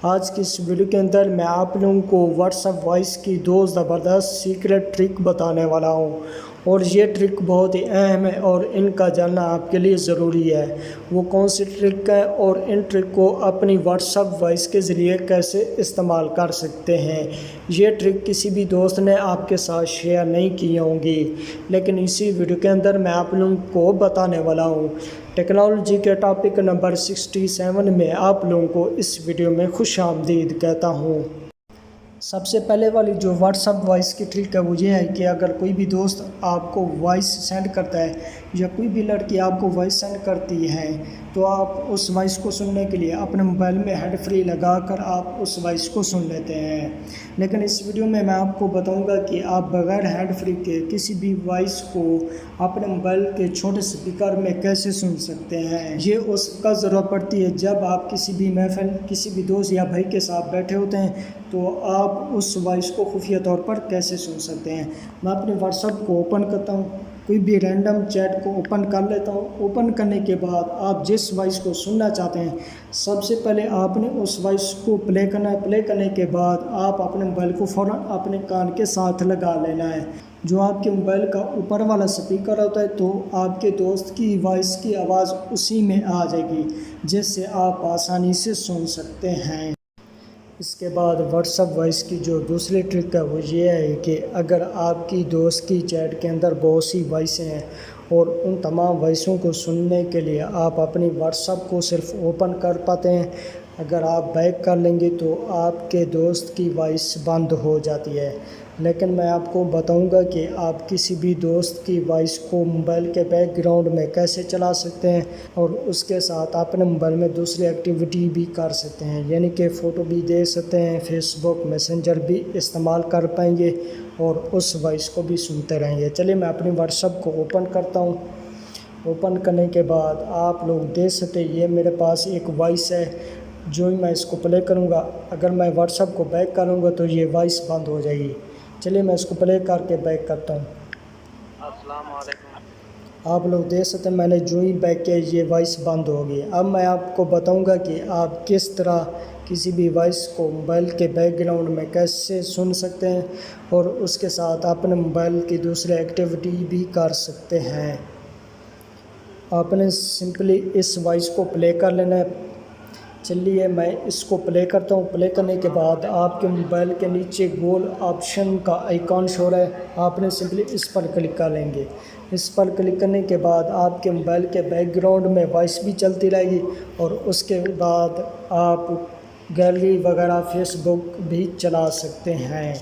آج کی اس ویڈیو کے اندر میں آپ لوگوں کو واٹس ایپ وائس کی دو زبردست سیکرٹ ٹرک بتانے والا ہوں، اور یہ ٹرک بہت ہی اہم ہے اور ان کا جاننا آپ کے لیے ضروری ہے۔ وہ کون سی ٹرک ہے اور ان ٹرک کو اپنی واٹس ایپ وائس کے ذریعے کیسے استعمال کر سکتے ہیں، یہ ٹرک کسی بھی دوست نے آپ کے ساتھ شیئر نہیں کی ہوں گی، لیکن اسی ویڈیو کے اندر میں آپ لوگوں کو بتانے والا ہوں۔ ٹیکنالوجی کے ٹاپک نمبر 67 میں آپ لوگوں کو اس ویڈیو میں خوش آمدید کہتا ہوں۔ سب سے پہلے والی جو واٹس ایپ وائس کی ٹرک ہے وہ یہ ہے کہ اگر کوئی بھی دوست آپ کو وائس سینڈ کرتا ہے یا کوئی بھی لڑکی آپ کو وائس سینڈ کرتی ہے تو آپ اس وائس کو سننے کے لیے اپنے موبائل میں ہیڈ فری لگا کر آپ اس وائس کو سن لیتے ہیں، لیکن اس ویڈیو میں آپ کو بتاؤں گا کہ آپ بغیر ہیڈ فری کے کسی بھی وائس کو اپنے موبائل کے چھوٹے اسپیکر میں کیسے سن سکتے ہیں۔ یہ اس کا ضرورت پڑتی ہے جب آپ کسی بھی محفل کسی بھی دوست یا بھائی کے ساتھ بیٹھے ہوتے ہیں تو آپ اس وائس کو خفیہ طور پر کیسے سن سکتے ہیں۔ میں اپنے واٹس ایپ کو اوپن کرتا ہوں، کوئی بھی رینڈم چیٹ کو اوپن کر لیتا ہوں۔ اوپن کرنے کے بعد آپ جس وائس کو سننا چاہتے ہیں سب سے پہلے آپ نے اس وائس کو پلے کرنا ہے۔ پلے کرنے کے بعد آپ اپنے موبائل کو فوراً اپنے کان کے ساتھ لگا لینا ہے۔ جو آپ کے موبائل کا اوپر والا سپیکر ہوتا ہے تو آپ کے دوست کی وائس کی آواز اسی میں آ جائے گی، جس سے آپ آسانی سے سن سکتے ہیں۔ اس کے بعد واٹس ایپ وائس کی جو دوسری ٹرک ہے وہ یہ ہے کہ اگر آپ کی دوست کی چیٹ کے اندر بہت سی وائسیں ہیں اور ان تمام وائسوں کو سننے کے لیے آپ اپنی واٹس ایپ کو صرف اوپن کر پاتے ہیں، اگر آپ بیک کر لیں گے تو آپ کے دوست کی وائس بند ہو جاتی ہے۔ لیکن میں آپ کو بتاؤں گا کہ آپ کسی بھی دوست کی وائس کو موبائل کے بیک گراؤنڈ میں کیسے چلا سکتے ہیں اور اس کے ساتھ اپنے موبائل میں دوسری ایکٹیویٹی بھی کر سکتے ہیں، یعنی کہ فوٹو بھی دے سکتے ہیں، فیس بک میسنجر بھی استعمال کر پائیں گے اور اس وائس کو بھی سنتے رہیں گے۔ چلیے میں اپنی واٹس ایپ کو اوپن کرتا ہوں۔ اوپن کرنے کے بعد آپ لوگ دیکھ سکتے ہیں یہ میرے پاس ایک وائس ہے۔ جو ہی میں اس کو پلے کروں گا، اگر میں واٹس ایپ کو بیک کروں گا تو یہ وائس بند ہو جائے گی۔ چلیے میں اس کو پلے کر کے بیک کرتا ہوں۔ السلام علیکم۔ آپ لوگ دیکھ سکتے ہیں میں نے جو ہی بیک کیا یہ وائس بند ہو گئی۔ اب میں آپ کو بتاؤں گا کہ آپ کس طرح کسی بھی وائس کو موبائل کے بیک گراؤنڈ میں کیسے سن سکتے ہیں اور اس کے ساتھ اپنے موبائل کی دوسری ایکٹیویٹی بھی کر سکتے ہیں۔ آپ نے سمپلی اس وائس کو پلے کر لینا ہے۔ چلیے میں اس کو پلے کرتا ہوں۔ پلے کرنے کے بعد آپ کے موبائل کے نیچے گول آپشن کا آئیکن شو رہا ہے، آپ نے سمپلی اس پر کلک کر لیں گے۔ اس پر کلک کرنے کے بعد آپ کے موبائل کے بیک گراؤنڈ میں وائس بھی چلتی رہے گی اور اس کے بعد آپ گیلری وغیرہ فیس بک بھی چلا سکتے ہیں۔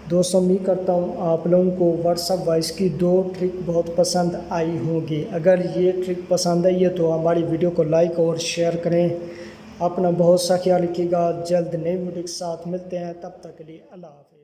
دوستوں امید کرتا ہوں آپ لوگوں کو واٹس ایپ وائس کی دو ٹرک بہت پسند آئی ہوں گی۔ اگر یہ ٹرک پسند آئی ہے تو ہماری ویڈیو کو لائک اور شیئر کریں۔ اپنا بہت سا خیال رکھیے گا۔ جلد نئی ویڈیو کے ساتھ ملتے ہیں، تب تک کے لیے اللہ حافظ۔